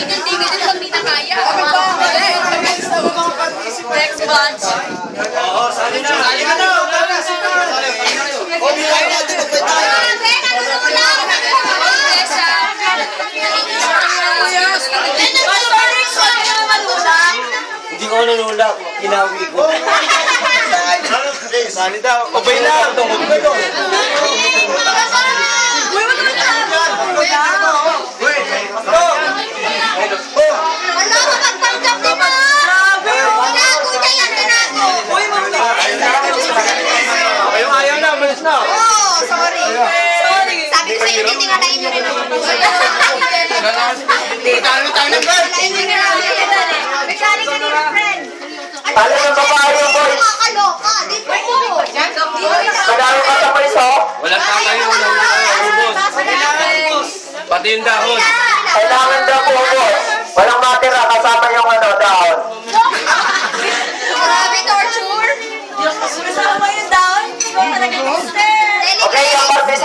tigil-tigil din pag di na kaya. Next batch. Oo, sali na. Sali na daw. Hindi ko nanulak, kinawi ko. Sali daw. Obay lang. Obay lang. Wala ka magpanggap di ba? Tinago niya yan, tinago. Ayaw na, malis na. Oh, sorry. Sabi ko sa'yo, hindi nga tayo nyo rin ako. Mechanic ka nila, friend. Paano yung babae yung boy? Nakakaloka. Dito mo. Madami ka sa paliso? Walang tatayo, walang ubos. Pati yung dahon.